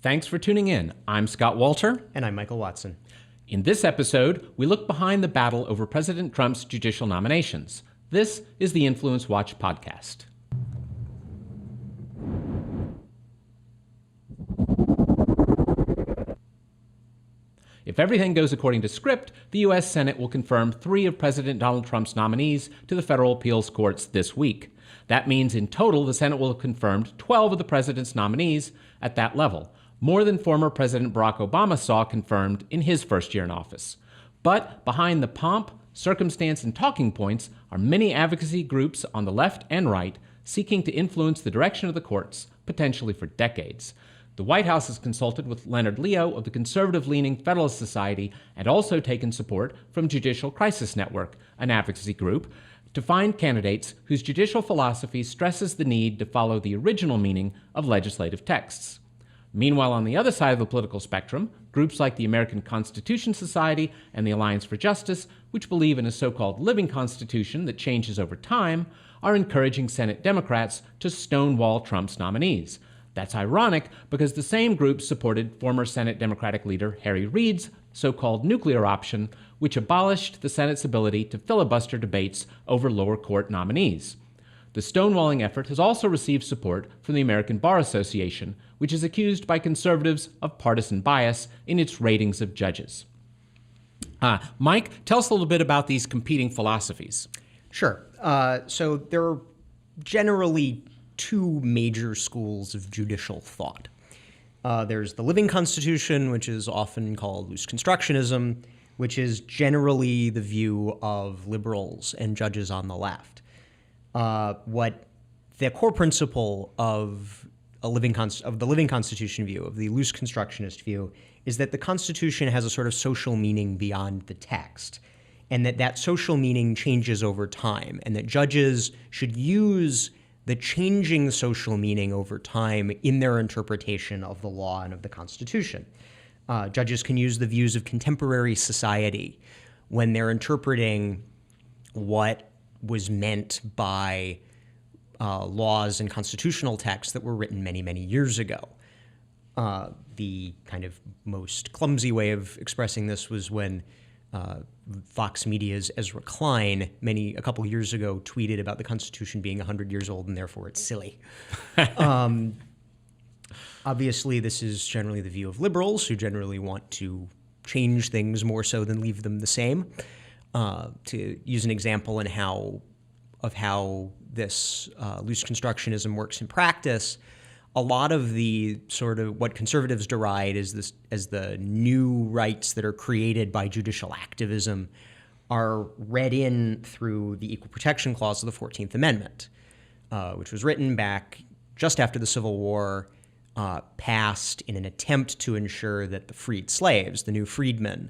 Thanks for tuning in. I'm Scott Walter. And I'm Michael Watson. In this episode, we look behind the battle over President Trump's judicial nominations. This is the InfluenceWatch podcast. If everything goes according to script, the U.S. Senate will confirm 3 of President Donald Trump's nominees to the federal appeals courts this week. That means in total, the Senate will have confirmed 12 of the president's nominees at that level, more than former President Barack Obama saw confirmed in his first year in office. But behind the pomp, circumstance, and talking points are many advocacy groups on the left and right seeking to influence the direction of the courts, potentially for decades. The White House has consulted with Leonard Leo of the conservative-leaning Federalist Society and also taken support from Judicial Crisis Network, an advocacy group, to find candidates whose judicial philosophy stresses the need to follow the original meaning of legislative texts. Meanwhile, on the other side of the political spectrum, groups like the American Constitution Society and the Alliance for Justice, which believe in a so-called living constitution that changes over time, are encouraging Senate Democrats to stonewall Trump's nominees. That's ironic because the same groups supported former Senate Democratic leader Harry Reid's so-called nuclear option, which abolished the Senate's ability to filibuster debates over lower court nominees. The stonewalling effort has also received support from the American Bar Association, which is accused by conservatives of partisan bias in its ratings of judges. Mike, tell us a little bit about these competing philosophies. Sure. So there are generally 2 major schools of judicial thought. There's the living constitution, which is often called loose constructionism, which is generally the view of liberals and judges on the left. What the core principle of the living constitution view, of the loose constructionist view, is that the Constitution has a sort of social meaning beyond the text, and that social meaning changes over time, and that judges should use the changing social meaning over time in their interpretation of the law and of the Constitution. Judges can use the views of contemporary society when they're interpreting what was meant by laws and constitutional texts that were written many, many years ago. The kind of most clumsy way of expressing this was when Fox Media's Ezra Klein, a couple years ago, tweeted about the Constitution being 100 years old and therefore it's silly. Obviously, this is generally the view of liberals who generally want to change things more so than leave them the same. To use an example of how this loose constructionism works in practice, a lot of the sort of what conservatives deride as the new rights that are created by judicial activism are read in through the Equal Protection Clause of the 14th Amendment, which was written back just after the Civil War, passed in an attempt to ensure that the freed slaves, the new freedmen,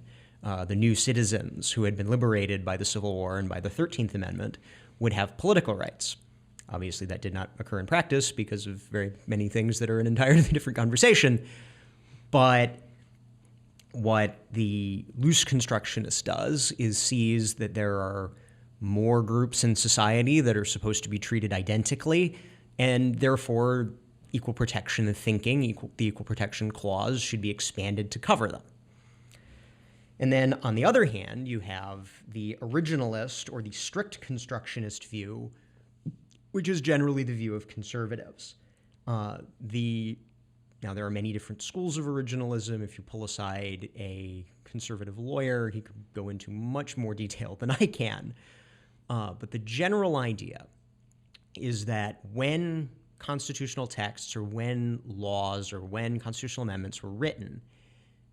the new citizens who had been liberated by the Civil War and by the 13th Amendment would have political rights. Obviously, that did not occur in practice because of very many things that are an entirely different conversation. But what the loose constructionist does is sees that there are more groups in society that are supposed to be treated identically, and therefore equal protection thinking, the Equal Protection Clause, should be expanded to cover them. And then, on the other hand, you have the originalist or the strict constructionist view, which is generally the view of conservatives. Now, there are many different schools of originalism. If you pull aside a conservative lawyer, he could go into much more detail than I can. But the general idea is that when constitutional texts or when laws or when constitutional amendments were written,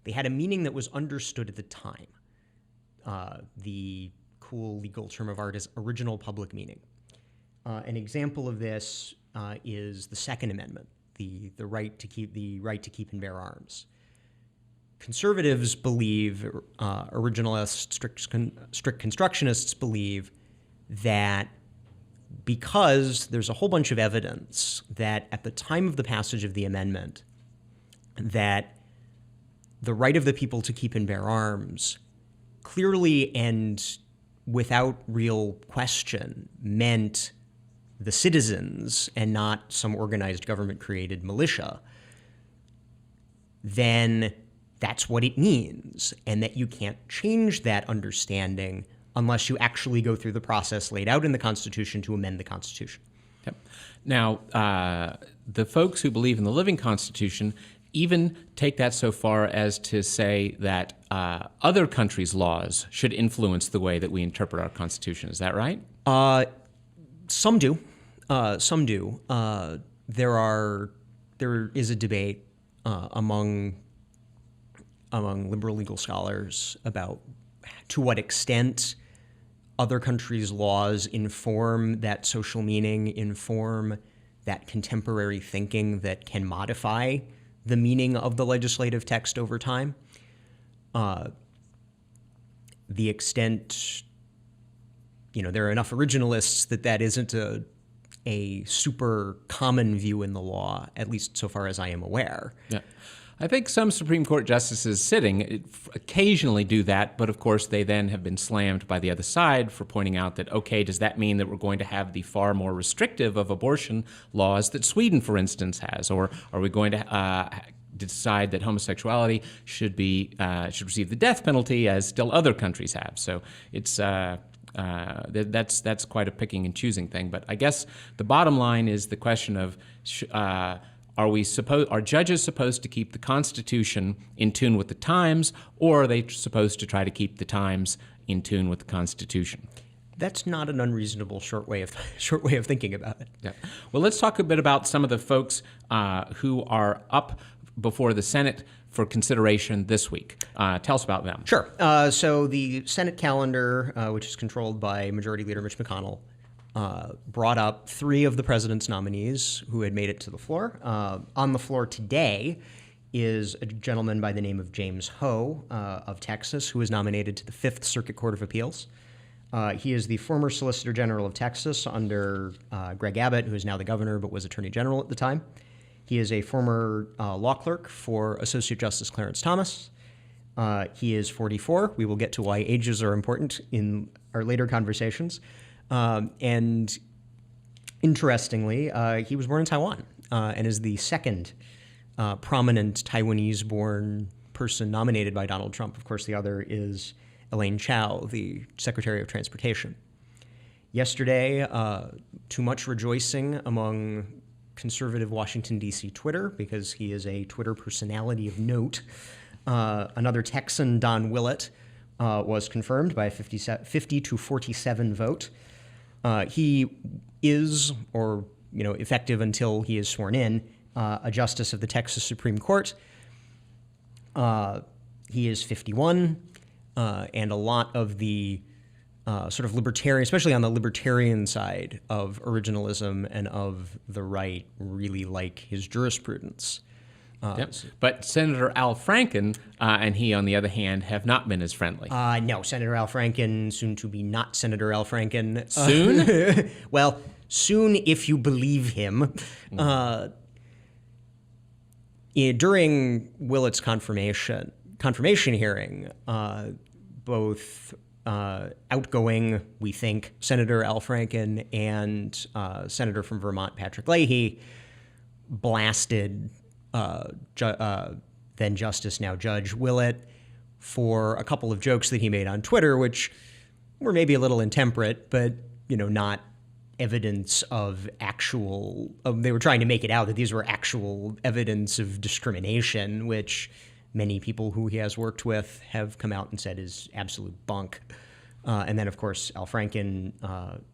they had a meaning that was understood at the time. The cool legal term of art is original public meaning. An example of this is the Second Amendment, the right to keep and bear arms. Conservatives believe, originalists, strict constructionists believe that because there's a whole bunch of evidence that at the time of the passage of the amendment, that the right of the people to keep and bear arms clearly and without real question meant the citizens and not some organized government-created militia, then that's what it means, and that you can't change that understanding unless you actually go through the process laid out in the Constitution to amend the Constitution. Yep. Now, the folks who believe in the living Constitution even take that so far as to say that other countries' laws should influence the way that we interpret our Constitution. Is that right? Some do. Some do. There is a debate among liberal legal scholars about to what extent other countries' laws inform that social meaning, inform that contemporary thinking that can modify the meaning of the legislative text over time. The extent, there are enough originalists that isn't a super common view in the law, at least so far as I am aware. Yeah. I think some Supreme Court justices sitting occasionally do that, but of course they then have been slammed by the other side for pointing out that, okay, does that mean that we're going to have the far more restrictive of abortion laws that Sweden, for instance, has? Or are we going to decide that homosexuality should receive the death penalty as still other countries have? So it's that's quite a picking and choosing thing. But I guess the bottom line is the question of are judges supposed to keep the Constitution in tune with the times, or are they supposed to try to keep the times in tune with the Constitution? That's not an unreasonable short way of thinking about it. Yeah. Well, let's talk a bit about some of the folks who are up before the Senate for consideration this week. Tell us about them. Sure. So the Senate calendar, which is controlled by Majority Leader Mitch McConnell, brought up 3 of the president's nominees who had made it to the floor. On the floor today is a gentleman by the name of James Ho of Texas, who was nominated to the Fifth Circuit Court of Appeals. He is the former Solicitor General of Texas under Greg Abbott, who is now the governor but was Attorney General at the time. He is a former law clerk for Associate Justice Clarence Thomas. He is 44. We will get to why ages are important in our later conversations. And interestingly, he was born in Taiwan and is the second prominent Taiwanese-born person nominated by Donald Trump. Of course, the other is Elaine Chao, the Secretary of Transportation. Yesterday, too much rejoicing among conservative Washington, D.C. Twitter, because he is a Twitter personality of note. Another Texan, Don Willett, was confirmed by a 50 to 47 vote. He is, or effective until he is sworn in, a justice of the Texas Supreme Court. He is 51, and a lot of the sort of libertarian, especially on the libertarian side of originalism and of the right, really like his jurisprudence. Yep. But Senator Al Franken and he, on the other hand, have not been as friendly. No, Senator Al Franken, soon to be not Senator Al Franken. Soon? Well, soon if you believe him. During Willett's confirmation hearing, both outgoing, we think, Senator Al Franken and Senator from Vermont Patrick Leahy blasted then Justice, now Judge Willett for a couple of jokes that he made on Twitter, which were maybe a little intemperate, but not evidence of actual. They were trying to make it out that these were actual evidence of discrimination, which many people who he has worked with have come out and said is absolute bunk. And then, of course, Al Franken,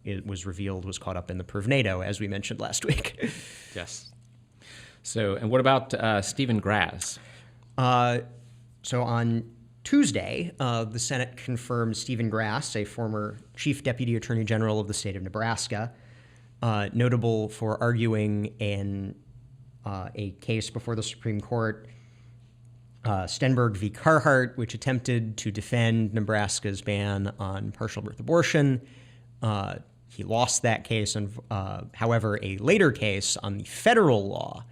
it was revealed, was caught up in the Pervnado, as we mentioned last week. Yes. So, and what about Stephen Grass? So on Tuesday, the Senate confirmed Stephen Grass, a former Chief Deputy Attorney General of the state of Nebraska, notable for arguing in a case before the Supreme Court, Stenberg v. Carhart, which attempted to defend Nebraska's ban on partial birth abortion. He lost that case, and however, a later case on the federal law,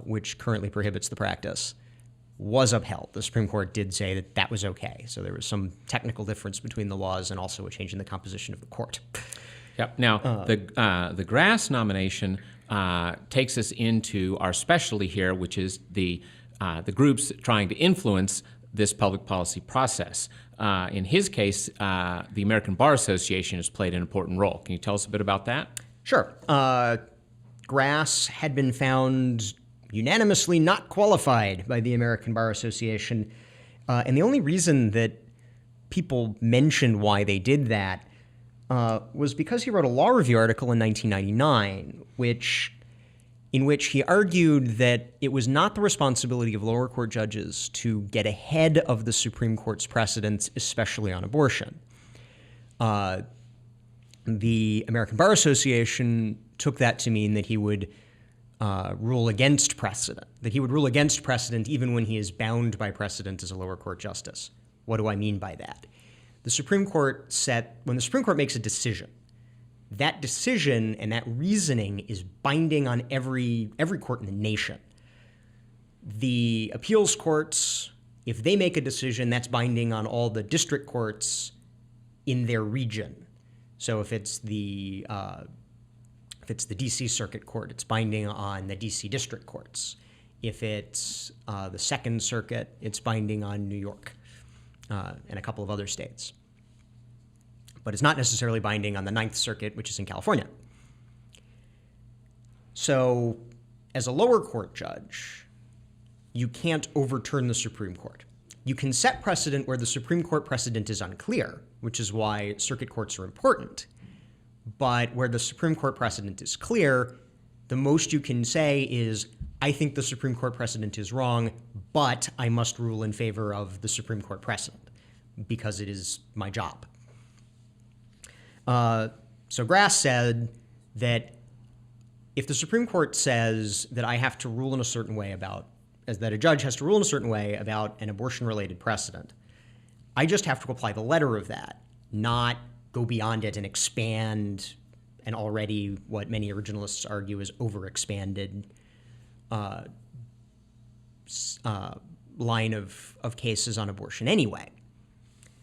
which currently prohibits the practice, was upheld. The Supreme Court did say that that was okay. So there was some technical difference between the laws and also a change in the composition of the court. Yep. Now, the Grass nomination takes us into our specialty here, which is the the groups trying to influence this public policy process. In his case, the American Bar Association has played an important role. Can you tell us a bit about that? Sure. Grass had been found unanimously not qualified by the American Bar Association. And the only reason that people mentioned why they did that was because he wrote a law review article in 1999, in which he argued that it was not the responsibility of lower court judges to get ahead of the Supreme Court's precedents, especially on abortion. The American Bar Association took that to mean that he would rule against precedent, even when he is bound by precedent as a lower court justice. What do I mean by that? The Supreme Court when the Supreme Court makes a decision, that decision and that reasoning is binding on every court in the nation. The appeals courts, if they make a decision, that's binding on all the district courts in their region. So if it's the D.C. Circuit Court, it's binding on the D.C. District Courts. If it's the Second Circuit, it's binding on New York and a couple of other states. But it's not necessarily binding on the Ninth Circuit, which is in California. So as a lower court judge, you can't overturn the Supreme Court. You can set precedent where the Supreme Court precedent is unclear, which is why circuit courts are important. But where the Supreme Court precedent is clear, the most you can say is, I think the Supreme Court precedent is wrong, but I must rule in favor of the Supreme Court precedent because it is my job. So Grass said that if the Supreme Court says that I have to rule in a certain way that a judge has to rule in a certain way about an abortion-related precedent, I just have to apply the letter of that, not go beyond it and expand an already, what many originalists argue is overexpanded line of cases on abortion anyway.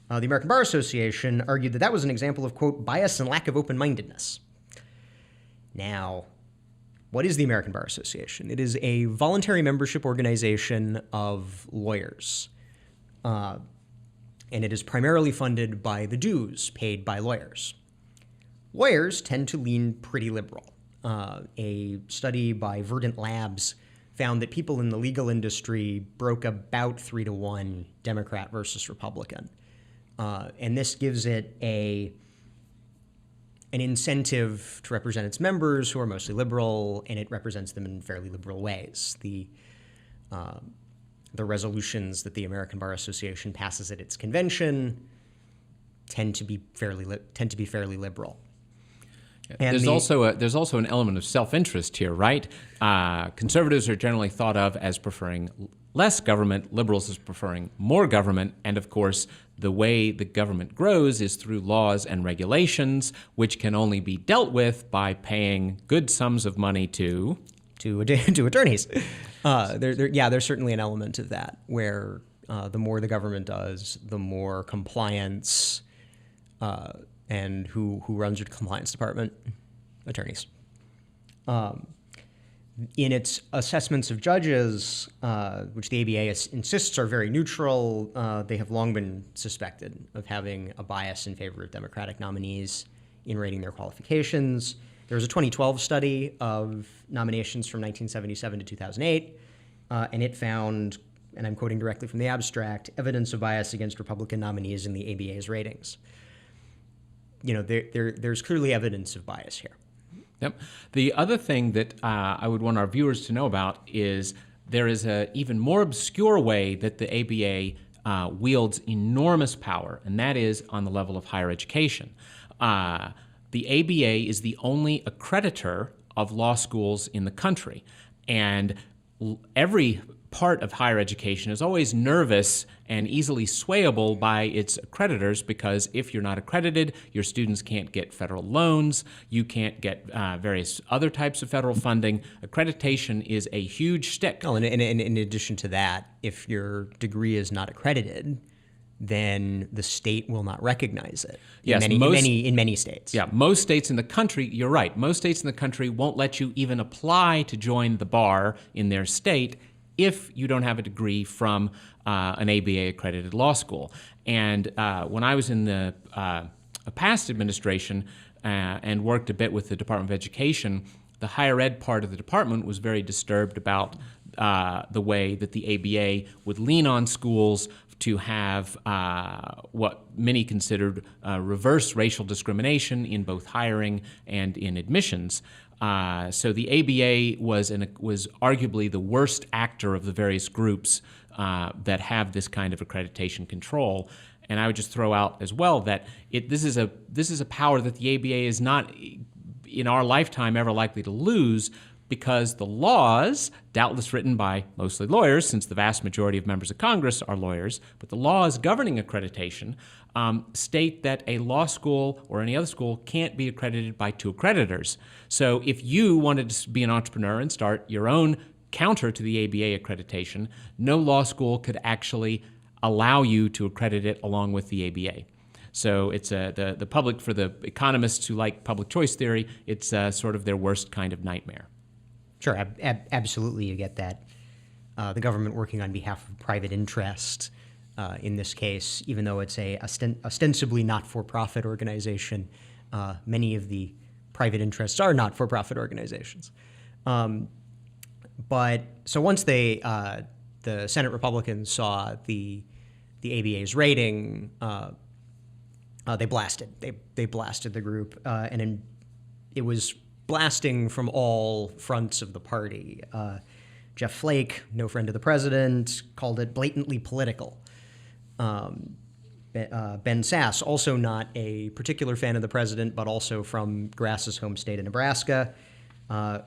The American Bar Association argued that was an example of, quote, bias and lack of open-mindedness. Now, what is the American Bar Association? It is a voluntary membership organization of lawyers. And it is primarily funded by the dues paid by lawyers. Lawyers tend to lean pretty liberal. A study by Verdant Labs found that people in the legal industry broke about 3-to-1 Democrat versus Republican. And this gives it an incentive to represent its members who are mostly liberal, and it represents them in fairly liberal ways. The resolutions that the American Bar Association passes at its convention tend to be fairly liberal. And there's also an element of self-interest here, right? Conservatives are generally thought of as preferring less government, liberals as preferring more government, and of course, the way the government grows is through laws and regulations, which can only be dealt with by paying good sums of money to attorneys. There's certainly an element of that where the more the government does, the more compliance and who runs your compliance department? Attorneys. In its assessments of judges, which the ABA insists are very neutral, they have long been suspected of having a bias in favor of Democratic nominees in rating their qualifications. There was a 2012 study of nominations from 1977 to 2008, and it found, and I'm quoting directly from the abstract, evidence of bias against Republican nominees in the ABA's ratings. There's clearly evidence of bias here. Yep. The other thing that I would want our viewers to know about is there is an even more obscure way that the ABA wields enormous power, and that is on the level of higher education. The ABA is the only accreditor of law schools in the country, and every part of higher education is always nervous and easily swayable by its accreditors, because if you're not accredited, your students can't get federal loans, you can't get various other types of federal funding. Accreditation is a huge stick. Oh, and in addition to that, if your degree is not accredited, then the state will not recognize it. Yes, in many states. Yeah, most states in the country, you're right, most states in the country won't let you even apply to join the bar in their state if you don't have a degree from an ABA-accredited law school. And when I was in a past administration and worked a bit with the Department of Education, the higher ed part of the department was very disturbed about the way that the ABA would lean on schools to have what many considered reverse racial discrimination in both hiring and in admissions. So the ABA was arguably the worst actor of the various groups that have this kind of accreditation control. And I would just throw out as well that this is a power that the ABA is not in our lifetime ever likely to lose, because the laws, doubtless written by mostly lawyers, since the vast majority of members of Congress are lawyers, but the laws governing accreditation state that a law school or any other school can't be accredited by two accreditors. So if you wanted to be an entrepreneur and start your own counter to the ABA accreditation, no law school could actually allow you to accredit it along with the ABA. So it's the public, for the economists who like public choice theory, it's sort of their worst kind of nightmare. Sure, absolutely, you get that. The government working on behalf of private interest in this case, even though it's a ostensibly not-for-profit organization, many of the private interests are not-for-profit organizations. But so once the Senate Republicans saw the ABA's rating, they blasted. They blasted the group, and it was blasting from all fronts of the party. Jeff Flake, no friend of the president, called it blatantly political. Ben Sass, also not a particular fan of the president, but also from Grass's home state of Nebraska,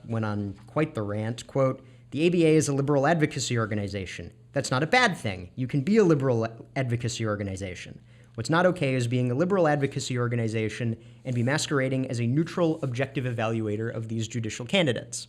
went on quite the rant, quote, "The ABA is a liberal advocacy organization. That's not a bad thing. You can be a liberal advocacy organization. What's not okay is being a liberal advocacy organization and be masquerading as a neutral, objective evaluator of these judicial candidates."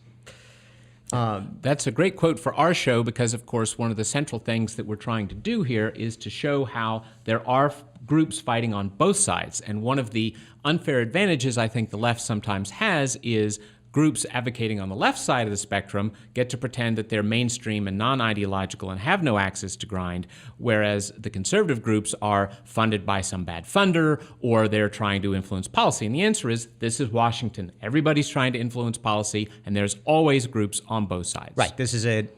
That's a great quote for our show because, of course, one of the central things that we're trying to do here is to show how there are groups fighting on both sides. And one of the unfair advantages I think the left sometimes has is groups advocating on the left side of the spectrum get to pretend that they're mainstream and non-ideological and have no axis to grind, whereas the conservative groups are funded by some bad funder or they're trying to influence policy. And the answer is, this is Washington. Everybody's trying to influence policy, and there's always groups on both sides. Right. This is a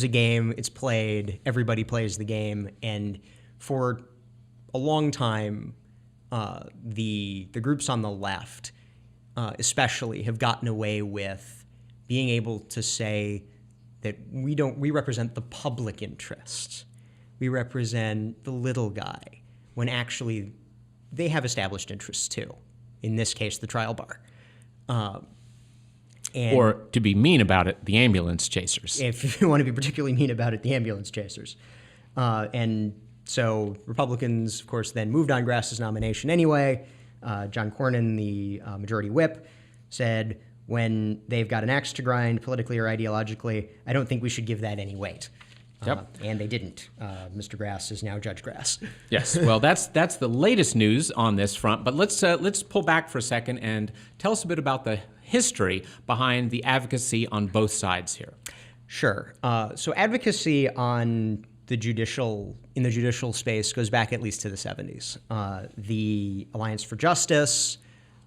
game. It's played. Everybody plays the game, and for a long time, the groups on the left especially have gotten away with being able to say that we represent the public interest. We represent the little guy, when actually they have established interests too. In this case, the trial bar. Or to be mean about it, the ambulance chasers. If you want to be particularly mean about it, the ambulance chasers. And so Republicans, of course, then moved on Grass's nomination anyway. John Cornyn, the majority whip, said, when they've got an axe to grind politically or ideologically, I don't think we should give that any weight. Yep. And they didn't. Mr. Grass is now Judge Grass. Yes. Well, that's the latest news on this front. But let's pull back for a second and tell us a bit about the history behind the advocacy on both sides here. Sure. So advocacy in the judicial space goes back at least to the 70s. The Alliance for Justice,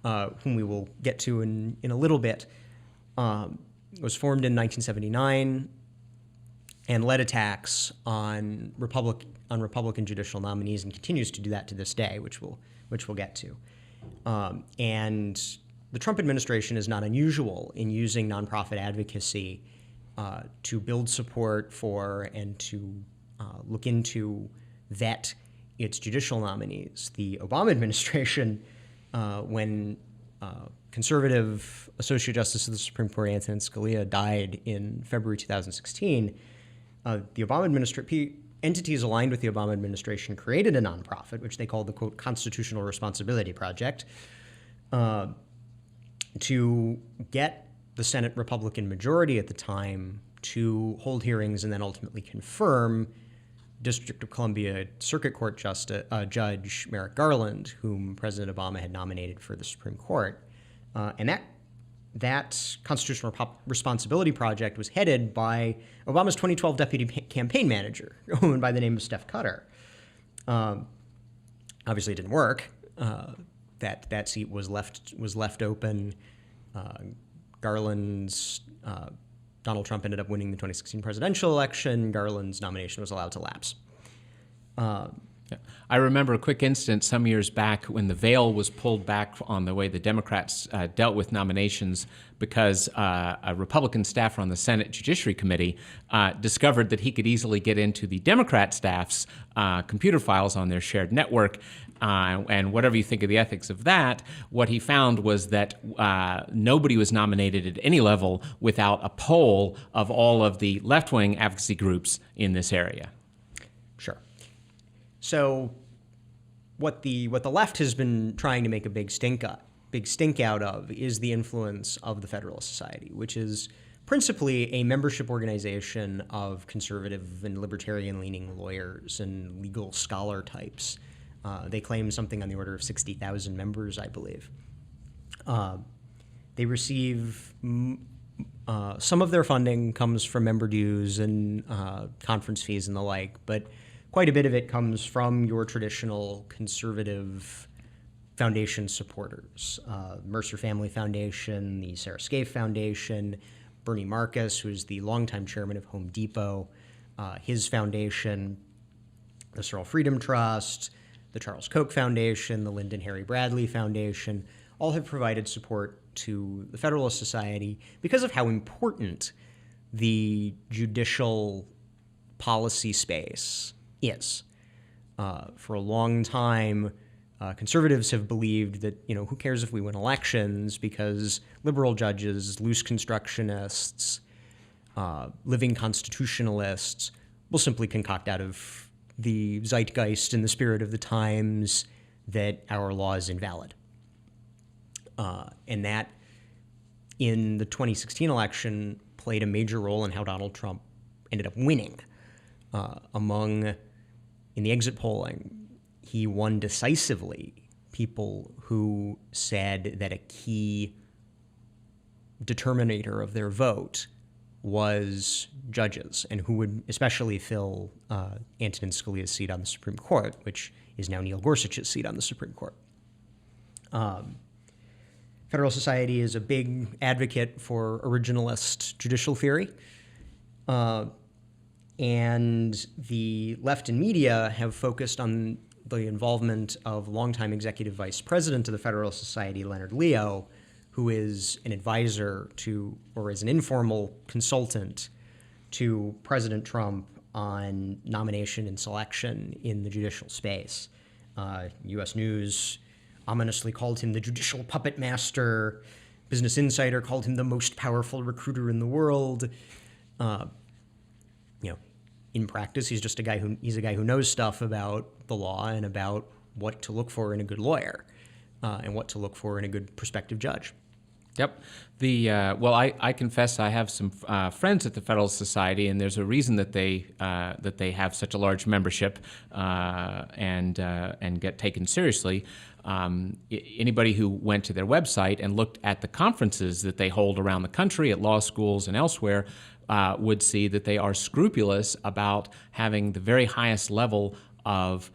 whom we will get to in a little bit, was formed in 1979 and led attacks on Republican judicial nominees and continues to do that to this day, which we'll get to. And the Trump administration is not unusual in using nonprofit advocacy to build support for and to look into, vet its judicial nominees. The Obama administration, when conservative Associate Justice of the Supreme Court Antonin Scalia died in February 2016, the Obama administration, entities aligned with the Obama administration created a nonprofit, which they called the, quote, Constitutional Responsibility Project, to get the Senate Republican majority at the time to hold hearings and then ultimately confirm District of Columbia Circuit Court Judge Merrick Garland, whom President Obama had nominated for the Supreme Court. And that constitutional responsibility project was headed by Obama's 2012 deputy campaign manager, a woman by the name of Steph Cutter. Obviously, it didn't work. That seat was left open. Donald Trump ended up winning the 2016 presidential election. Garland's nomination was allowed to lapse. I remember a quick instance some years back when the veil was pulled back on the way the Democrats dealt with nominations because a Republican staffer on the Senate Judiciary Committee discovered that he could easily get into the Democrat staff's computer files on their shared network. And whatever you think of the ethics of that, what he found was that nobody was nominated at any level without a poll of all of the left-wing advocacy groups in this area. Sure. So what the left has been trying to make a big stink out of is the influence of the Federalist Society, which is principally a membership organization of conservative and libertarian-leaning lawyers and legal scholar types. They claim something on the order of 60,000 members, I believe. They receive some of their funding comes from member dues and conference fees and the like, but quite a bit of it comes from your traditional conservative foundation supporters. Mercer Family Foundation, the Sarah Scaife Foundation, Bernie Marcus, who's the longtime chairman of Home Depot, his foundation, the Searle Freedom Trust, the Charles Koch Foundation, the Lyndon Harry Bradley Foundation, all have provided support to the Federalist Society because of how important the judicial policy space is. For a long time, conservatives have believed that, who cares if we win elections, because liberal judges, loose constructionists, living constitutionalists will simply concoct out of the zeitgeist and the spirit of the times that our law is invalid. And that, in the 2016 election, played a major role in how Donald Trump ended up winning. In the exit polling, he won decisively people who said that a key determinator of their vote was judges, and who would especially fill Antonin Scalia's seat on the Supreme Court, which is now Neil Gorsuch's seat on the Supreme Court. Federalist Society is a big advocate for originalist judicial theory. And the left and media have focused on the involvement of longtime executive vice president of the Federalist Society, Leonard Leo, who is an advisor to, or is an informal consultant to President Trump on nomination and selection in the judicial space. U.S. News ominously called him the judicial puppet master. Business Insider called him the most powerful recruiter in the world. In practice, he's just a guy who knows stuff about the law and about what to look for in a good lawyer, and what to look for in a good prospective judge. Yep. I confess I have some friends at the Federalist Society, and there's a reason that they have such a large membership and get taken seriously. Anybody who went to their website and looked at the conferences that they hold around the country at law schools and elsewhere would see that they are scrupulous about having the very highest level of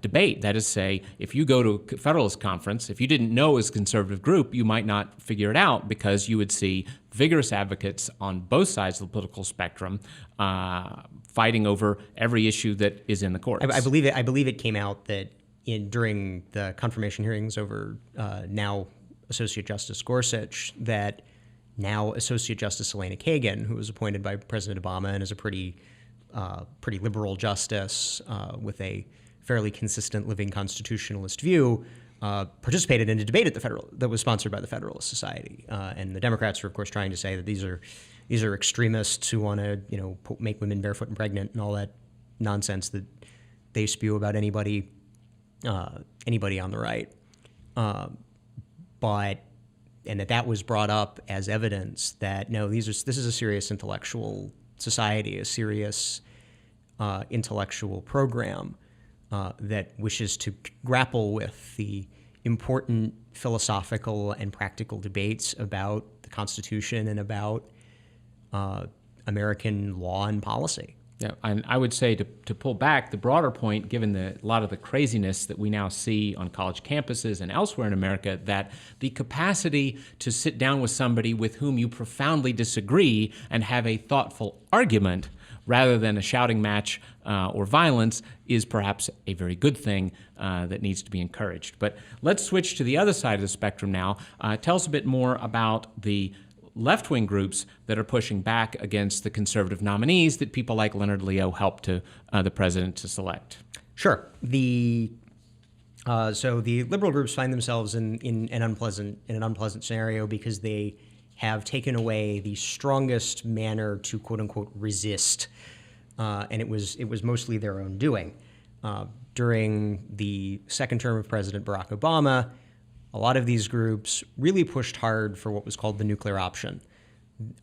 debate. That is to say, if you go to a Federalist conference, if you didn't know as a conservative group, you might not figure it out, because you would see vigorous advocates on both sides of the political spectrum fighting over every issue that is in the courts. I believe it came out that during the confirmation hearings over now Associate Justice Gorsuch, that now Associate Justice Elena Kagan, who was appointed by President Obama and is a pretty liberal justice with a fairly consistent living constitutionalist view, participated in a debate that was sponsored by the Federalist Society. And the Democrats are, of course, trying to say that these are extremists who want to make women barefoot and pregnant and all that nonsense that they spew about anybody on the right. And that was brought up as evidence that, no, this is a serious intellectual society, a serious intellectual program that wishes to grapple with the important philosophical and practical debates about the the Constitution and about American law and policy. Yeah, and I would say to pull back the broader point, given a lot of the craziness that we now see on college campuses and elsewhere in America, that the capacity to sit down with somebody with whom you profoundly disagree and have a thoughtful argument rather than a shouting match or violence is perhaps a very good thing that needs to be encouraged. But let's switch to the other side of the spectrum now. Tell us a bit more about the left-wing groups that are pushing back against the conservative nominees that people like Leonard Leo helped the president to select. Sure. So the liberal groups find themselves in an unpleasant scenario because they have taken away the strongest manner to quote unquote resist, and it was mostly their own doing. During the second term of President Barack Obama, a lot of these groups really pushed hard for what was called the nuclear option.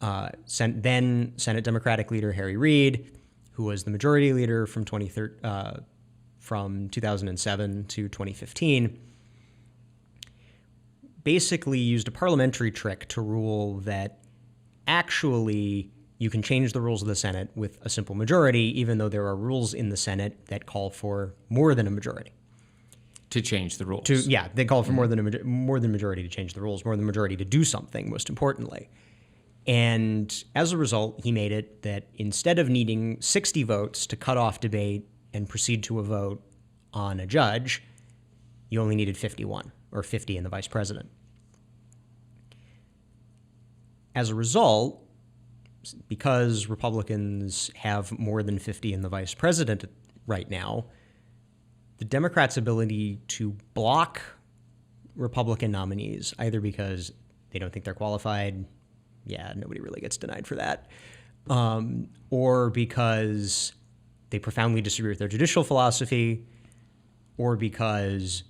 Then Senate Democratic leader Harry Reid, who was the majority leader from 2007 to 2015, basically used a parliamentary trick to rule that actually you can change the rules of the Senate with a simple majority, even though there are rules in the Senate that call for more than a majority. To change the rules. They call for more than majority to change the rules, more than majority to do something, most importantly. And as a result, he made it that instead of needing 60 votes to cut off debate and proceed to a vote on a judge, you only needed 51, or 50 in the vice president. As a result, because Republicans have more than 50 in the vice president right now, the Democrats' ability to block Republican nominees, either because they don't think they're qualified, nobody really gets denied for that, or because they profoundly disagree with their judicial philosophy, or because,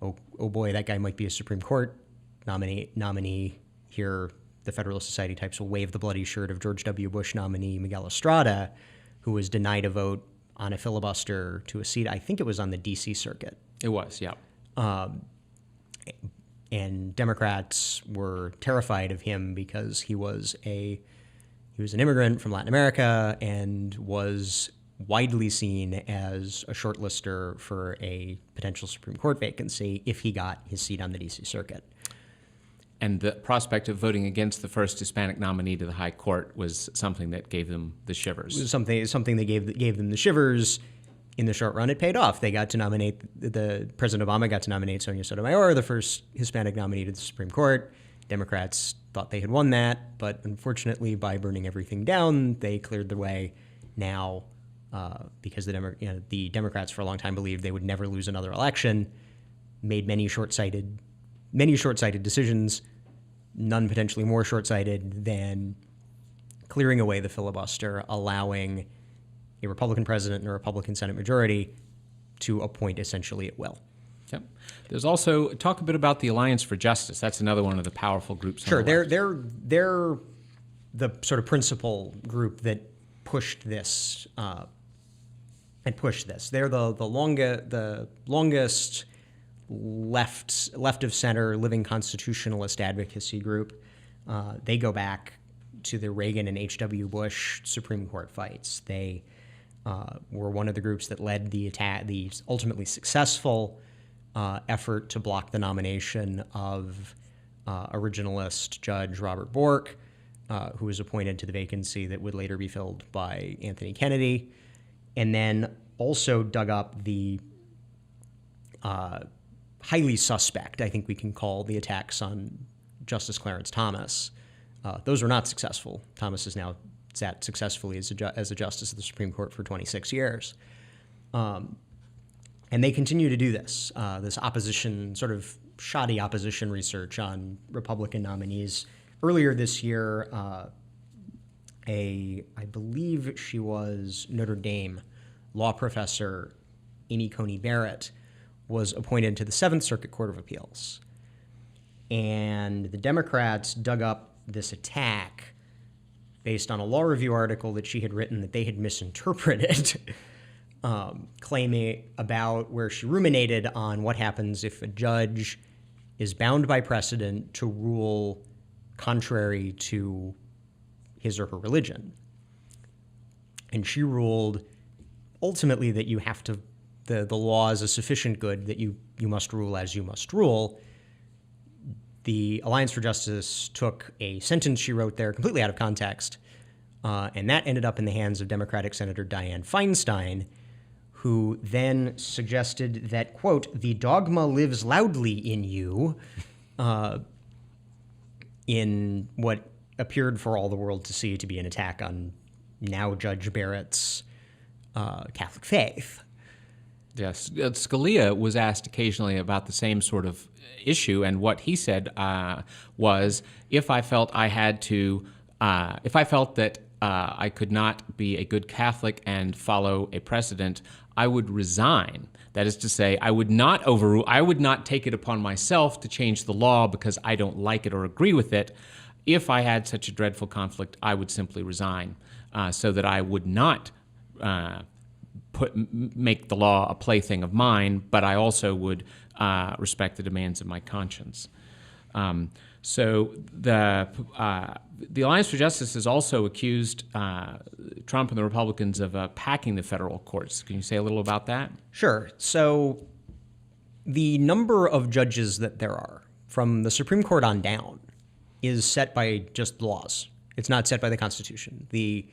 oh boy, that guy might be a Supreme Court nominee here. The Federalist Society types will wave the bloody shirt of George W. Bush nominee Miguel Estrada, who was denied a vote on a filibuster to a seat, I think it was on the D.C. circuit. It was, yeah. And Democrats were terrified of him because he was an immigrant from Latin America and was widely seen as a shortlister for a potential Supreme Court vacancy if he got his seat on the D.C. circuit. And the prospect of voting against the first Hispanic nominee to the High Court was something that gave them the shivers. It was something that gave them the shivers. In the short run, it paid off. They got to nominate President Obama got to nominate Sonia Sotomayor, the first Hispanic nominee to the Supreme Court. Democrats thought they had won that, but unfortunately, by burning everything down, they cleared the way. Now, because the Democrats for a long time believed they would never lose another election, made many short-sighted decisions, none potentially more short-sighted than clearing away the filibuster, allowing a Republican president and a Republican Senate majority to appoint essentially at will. Yep. There's also talk a bit about the Alliance for Justice. That's another one of the powerful groups. Sure, they're the sort of principal group that pushed this They're the longest left of center living constitutionalist advocacy group. They go back to the Reagan and H.W. Bush Supreme Court fights. They were one of the groups that led the ultimately successful effort to block the nomination of originalist Judge Robert Bork, who was appointed to the vacancy that would later be filled by Anthony Kennedy, and then also dug up the highly suspect, I think we can call, the attacks on Justice Clarence Thomas. Those were not successful. Thomas has now sat successfully as a justice of the Supreme Court for 26 years. And they continue to do this opposition, sort of shoddy opposition research on Republican nominees. Earlier this year, I believe she was Notre Dame law professor Amy Coney Barrett was appointed to the Seventh Circuit Court of Appeals. And the Democrats dug up this attack based on a law review article that she had written that they had misinterpreted, claiming about where she ruminated on what happens if a judge is bound by precedent to rule contrary to his or her religion. And she ruled ultimately that you have to, the law is a sufficient good that you must rule as you must rule. The Alliance for Justice took a sentence she wrote there completely out of context, and that ended up in the hands of Democratic Senator Dianne Feinstein, who then suggested that, quote, the dogma lives loudly in you, in what appeared for all the world to see to be an attack on now Judge Barrett's Catholic faith. Yes, Scalia was asked occasionally about the same sort of issue, and what he said was, if I felt that I could not be a good Catholic and follow a precedent, I would resign. That is to say, I would not take it upon myself to change the law because I don't like it or agree with it. If I had such a dreadful conflict, I would simply resign, so that I would not make the law a plaything of mine, but I also would respect the demands of my conscience. So the Alliance for Justice has also accused Trump and the Republicans of packing the federal courts. Can you say a little about that? Sure. So the number of judges that there are, from the Supreme Court on down, is set by just laws. It's not set by the Constitution. The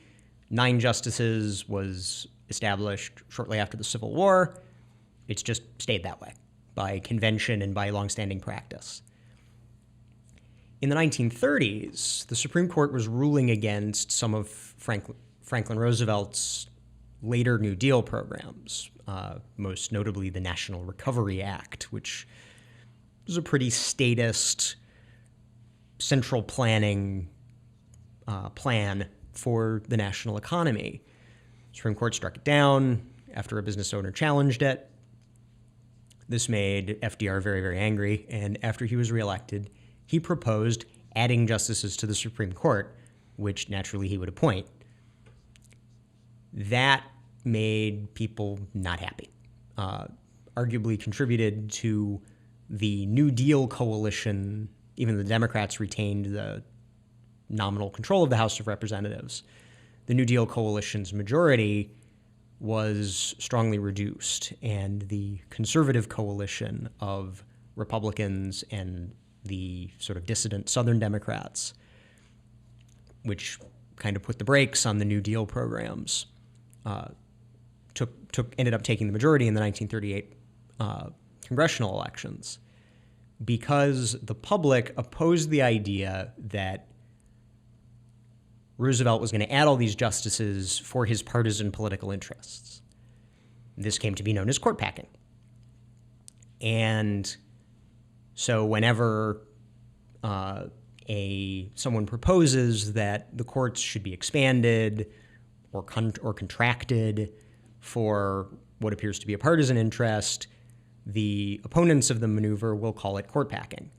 9 justices was established shortly after the Civil War. It's just stayed that way by convention and by longstanding practice. In the 1930s, the Supreme Court was ruling against some of Franklin Roosevelt's later New Deal programs, most notably the National Recovery Act, which was a pretty statist, central planning plan for the national economy. The Supreme Court struck it down after a business owner challenged it. This made FDR very, very angry, and after he was reelected, he proposed adding justices to the Supreme Court, which naturally he would appoint. That made people not happy, arguably contributed to the New Deal coalition. Even the Democrats retained the nominal control of the House of Representatives. The New Deal coalition's majority was strongly reduced, and the conservative coalition of Republicans and the sort of dissident Southern Democrats, which kind of put the brakes on the New Deal programs, ended up taking the majority in the 1938 congressional elections, because the public opposed the idea that Roosevelt was going to add all these justices for his partisan political interests. This came to be known as court packing. And so whenever someone proposes that the courts should be expanded or contracted for what appears to be a partisan interest, the opponents of the maneuver will call it court packing.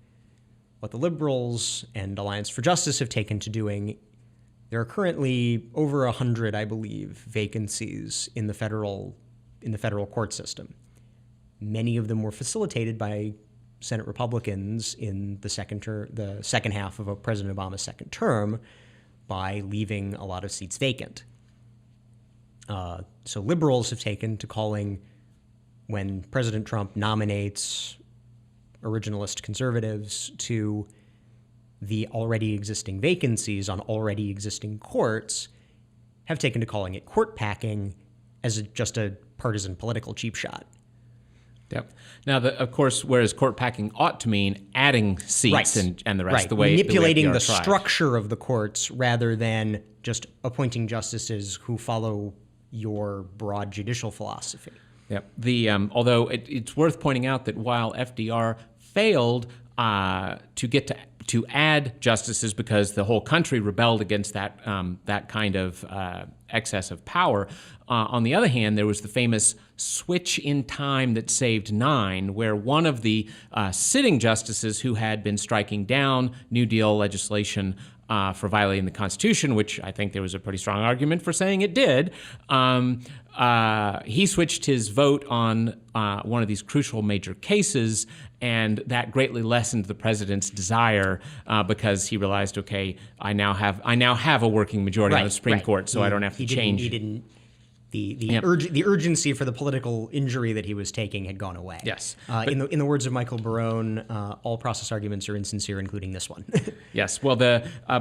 What the liberals and Alliance for Justice have taken to doing, there are currently over 100, I believe, vacancies in the federal court system. Many of them were facilitated by Senate Republicans in the second half of President Obama's second term by leaving a lot of seats vacant. So liberals have taken to calling, when President Trump nominates originalist conservatives to the already existing vacancies on already existing courts, have taken to calling it court packing as just a partisan political cheap shot. Yep. Now, of course, whereas court packing ought to mean adding seats and the rest, right. the way manipulating the tried. structure of the courts rather than just appointing justices who follow your broad judicial philosophy. Yep. Although it's worth pointing out that while FDR failed to add justices because the whole country rebelled against that kind of excess of power. On the other hand, there was the famous switch in time that saved 9, where one of the sitting justices who had been striking down New Deal legislation for violating the Constitution, which I think there was a pretty strong argument for saying it did, he switched his vote on one of these crucial major cases, and that greatly lessened the president's desire because he realized, okay, I now have a working majority on the Supreme Court, so I don't have to change. The urgency for the political injury that he was taking had gone away. Yes. In the words of Michael Barone, all process arguments are insincere, including this one. Yes. Well,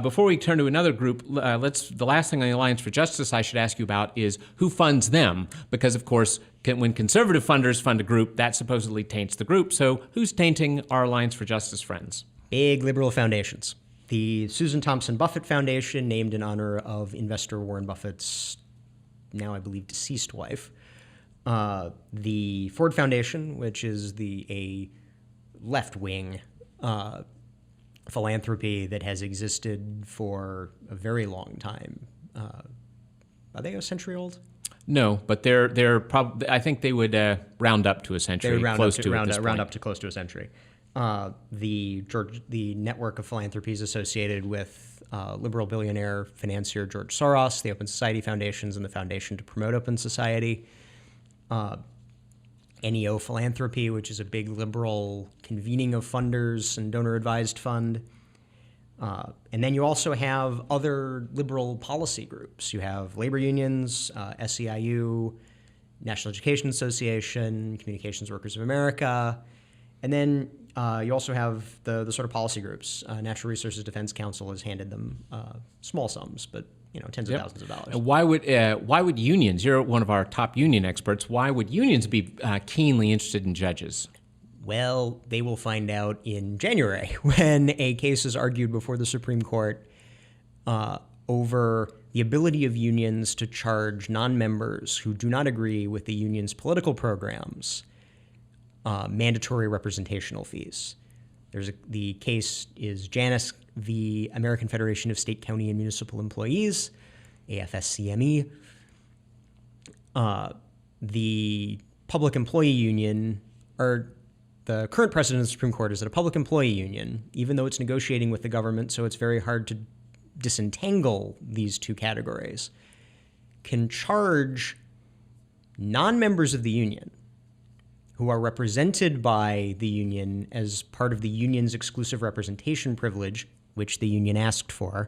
before we turn to another group, the last thing on the Alliance for Justice I should ask you about is who funds them, because of course, when conservative funders fund a group, that supposedly taints the group. So who's tainting our Alliance for Justice friends? Big liberal foundations. The Susan Thompson Buffett Foundation, named in honor of investor Warren Buffett's now I believe deceased wife. The Ford Foundation, which is a left-wing philanthropy that has existed for a very long time. Are they a century old? No, but they're probably. I think they would round up to a century. They would round round up to close to a century. The network of philanthropies associated with liberal billionaire financier George Soros, the Open Society Foundations, and the Foundation to Promote Open Society. NEO Philanthropy, which is a big liberal convening of funders and donor-advised fund. And then you also have other liberal policy groups. You have labor unions, SEIU, National Education Association, Communications Workers of America, and then you also have the sort of policy groups. Natural Resources Defense Council has handed them small sums, but tens of thousands of dollars. Why would unions? You're one of our top union experts. Why would unions be keenly interested in judges? Well, they will find out in January when a case is argued before the Supreme Court over the ability of unions to charge non-members who do not agree with the union's political programs mandatory representational fees. The case is Janus v. American Federation of State, County, and Municipal Employees, AFSCME. The public employee union, or the current precedent of the Supreme Court is that a public employee union, even though it's negotiating with the government, so it's very hard to disentangle these two categories, can charge non-members of the union who are represented by the union as part of the union's exclusive representation privilege, which the union asked for,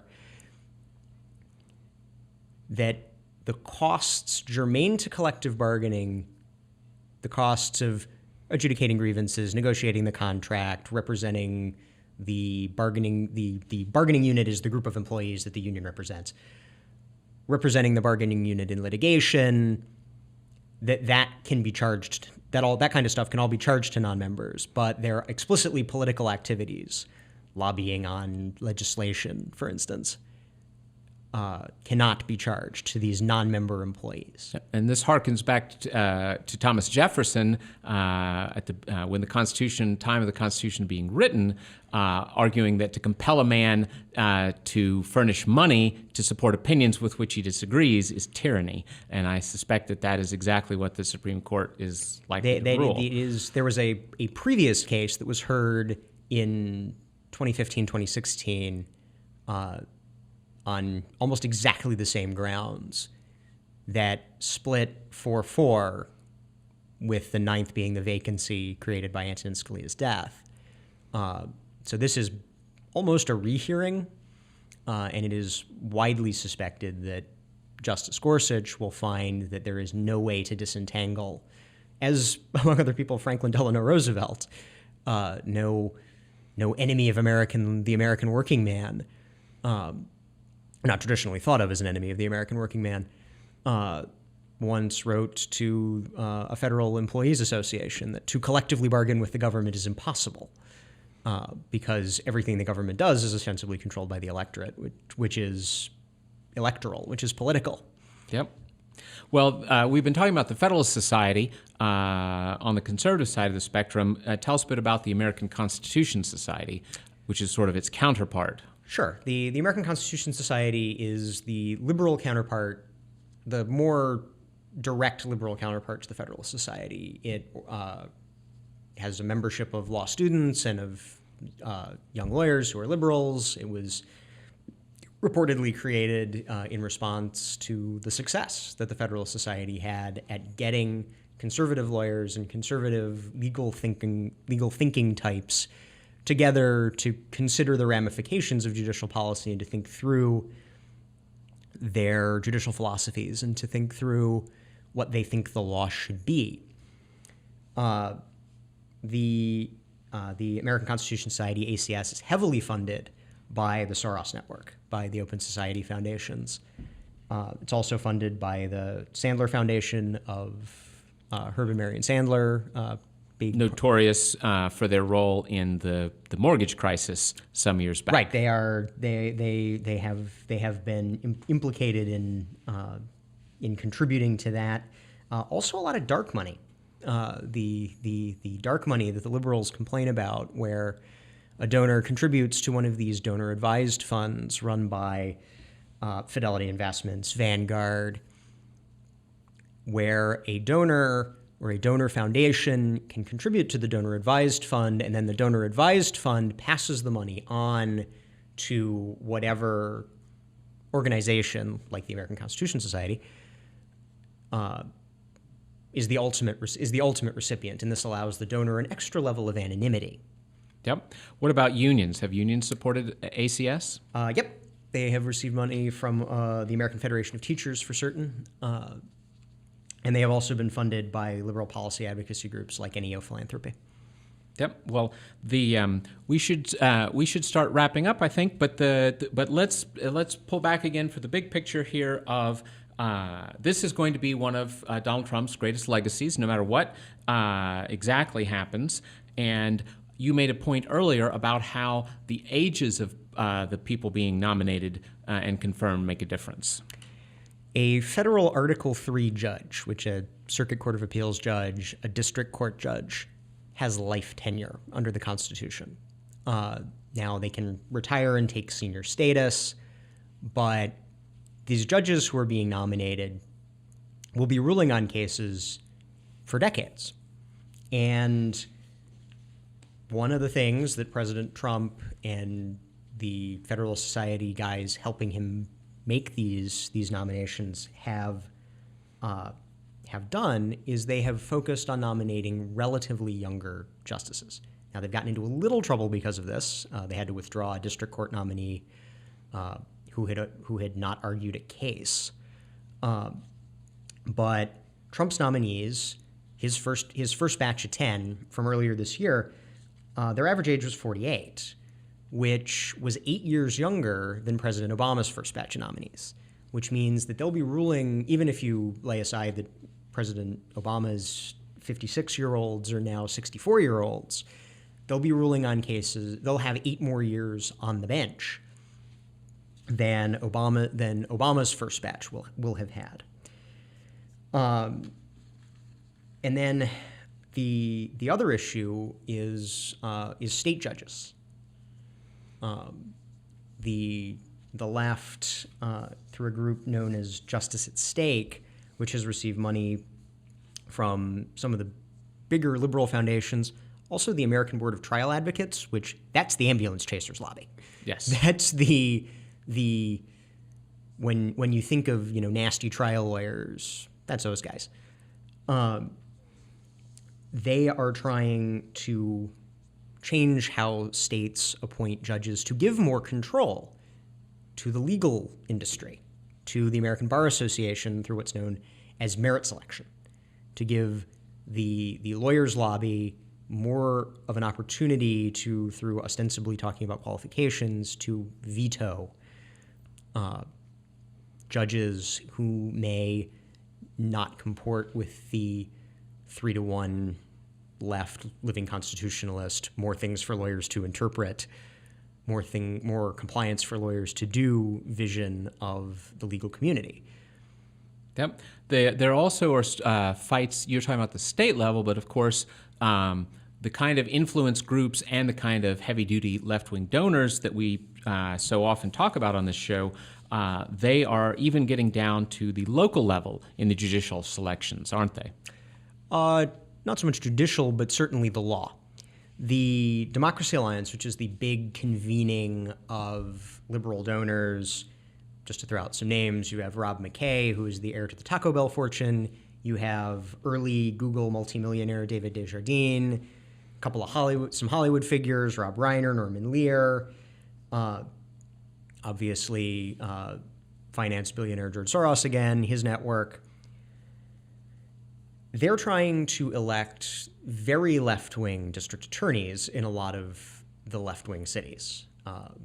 that the costs germane to collective bargaining, the costs of adjudicating grievances, negotiating the contract, representing the bargaining unit is the group of employees that the union represents, representing the bargaining unit in litigation, that can be charged, that kind of stuff can all be charged to non-members, but they're explicitly political activities, lobbying on legislation, for instance, cannot be charged to these non-member employees. And this harkens back to Thomas Jefferson when the Constitution, time of the Constitution being written, arguing that to compel a man to furnish money to support opinions with which he disagrees is tyranny. And I suspect that is exactly what the Supreme Court is likely to rule. There was a previous case that was heard in 2015, 2016, on almost exactly the same grounds, that split 4-4, with the ninth being the vacancy created by Antonin Scalia's death. So this is almost a rehearing, and it is widely suspected that Justice Gorsuch will find that there is no way to disentangle, as among other people, Franklin Delano Roosevelt, no enemy of the American working man, not traditionally thought of as an enemy of the American working man, once wrote to a federal employees association that to collectively bargain with the government is impossible, because everything the government does is ostensibly controlled by the electorate, which is electoral, which is political. Yep. Well, we've been talking about the Federalist Society on the conservative side of the spectrum. Tell us a bit about the American Constitution Society, which is sort of its counterpart. Sure. The American Constitution Society is the liberal counterpart, the more direct liberal counterpart to the Federalist Society. It has a membership of law students and of young lawyers who are liberals. It was reportedly created in response to the success that the Federalist Society had at getting conservative lawyers and conservative legal thinking types together to consider the ramifications of judicial policy and to think through their judicial philosophies and to think through what they think the law should be. The American Constitution Society, ACS, is heavily funded by the Soros Network, by the Open Society Foundations. It's also funded by the Sandler Foundation of Herb and Marion Sandler, notorious for their role in the mortgage crisis some years back. Right, they have been implicated in contributing to that. Also, a lot of dark money. The dark money that the liberals complain about, where a donor contributes to one of these donor-advised funds run by Fidelity Investments, Vanguard, where a donor or a donor foundation can contribute to the donor-advised fund, and then the donor-advised fund passes the money on to whatever organization, like the American Constitution Society, is the ultimate recipient, and this allows the donor an extra level of anonymity. Yep. What about unions? Have unions supported ACS? Yep. They have received money from the American Federation of Teachers for certain, and they have also been funded by liberal policy advocacy groups like NEO Philanthropy. Yep. Well, we should start wrapping up, I think. But let's pull back again for the big picture here of. This is going to be one of Donald Trump's greatest legacies, no matter what exactly happens. And you made a point earlier about how the ages of the people being nominated and confirmed make a difference. A federal Article III judge, which a Circuit Court of Appeals judge, a district court judge, has life tenure under the Constitution. Now, they can retire and take senior status, but these judges who are being nominated will be ruling on cases for decades. And one of the things that President Trump and the Federalist Society guys helping him make these nominations have done is they have focused on nominating relatively younger justices. Now, they've gotten into a little trouble because of this. They had to withdraw a district court nominee who had not argued a case. But Trump's nominees, his first batch of 10 from earlier this year, their average age was 48, which was 8 years younger than President Obama's first batch of nominees, which means that they'll be ruling, even if you lay aside that President Obama's 56-year-olds are now 64-year-olds, they'll be ruling on cases, they'll have 8 more years on the bench than Obama's first batch will have had. And then the other issue is state judges. The left, through a group known as Justice at Stake, which has received money from some of the bigger liberal foundations, also the American Board of Trial Advocates, that's the ambulance chasers lobby. Yes. That's when you think of nasty trial lawyers, that's those guys. They are trying to change how states appoint judges to give more control to the legal industry, to the American Bar Association through what's known as merit selection, to give the lawyers' lobby more of an opportunity to, through ostensibly talking about qualifications, to veto judges who may not comport with the 3-to-1 left living constitutionalist, more things for lawyers to interpret, more compliance for lawyers to do vision of the legal community. Yep. There also are fights, you're talking about the state level, but of course the kind of influence groups and the kind of heavy-duty left-wing donors that we so often talk about on this show, they are even getting down to the local level in the judicial selections, aren't they? Not so much judicial, but certainly the law. The Democracy Alliance, which is the big convening of liberal donors, just to throw out some names, you have Rob McKay, who is the heir to the Taco Bell fortune. You have early Google multimillionaire David Desjardins, a couple of some Hollywood figures, Rob Reiner, Norman Lear, obviously finance billionaire George Soros again, his network. They're trying to elect very left-wing district attorneys in a lot of the left-wing cities.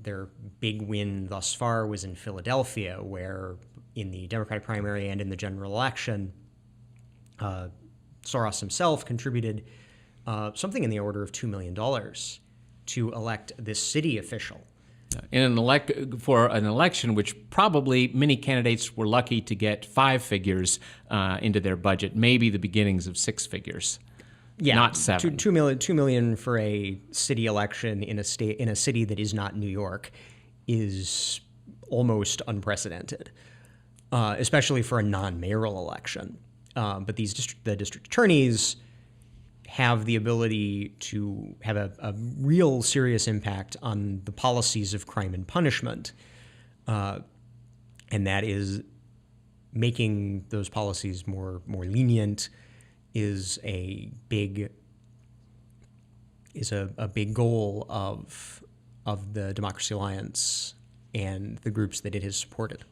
Their big win thus far was in Philadelphia, where in the Democratic primary and in the general election, Soros himself contributed something in the order of $2 million to elect this city official. For an election which probably many candidates were lucky to get 5 figures into their budget, maybe the beginnings of 6 figures. Yeah, not 7. $2 million for a city election in a city that is not New York is almost unprecedented, especially for a non-mayoral election. But the district attorneys have the ability to have a real serious impact on the policies of crime and punishment, and that is making those policies more lenient is a big goal of the Democracy Alliance and the groups that it has supported.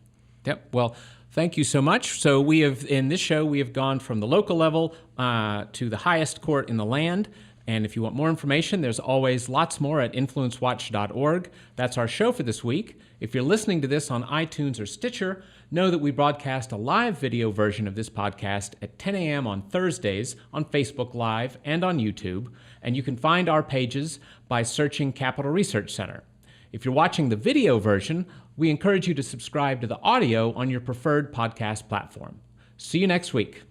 Yep. Well, thank you so much. So in this show, we have gone from the local level to the highest court in the land. And if you want more information, there's always lots more at InfluenceWatch.org. That's our show for this week. If you're listening to this on iTunes or Stitcher, know that we broadcast a live video version of this podcast at 10 a.m. on Thursdays on Facebook Live and on YouTube. And you can find our pages by searching Capital Research Center. If you're watching the video version, we encourage you to subscribe to the audio on your preferred podcast platform. See you next week.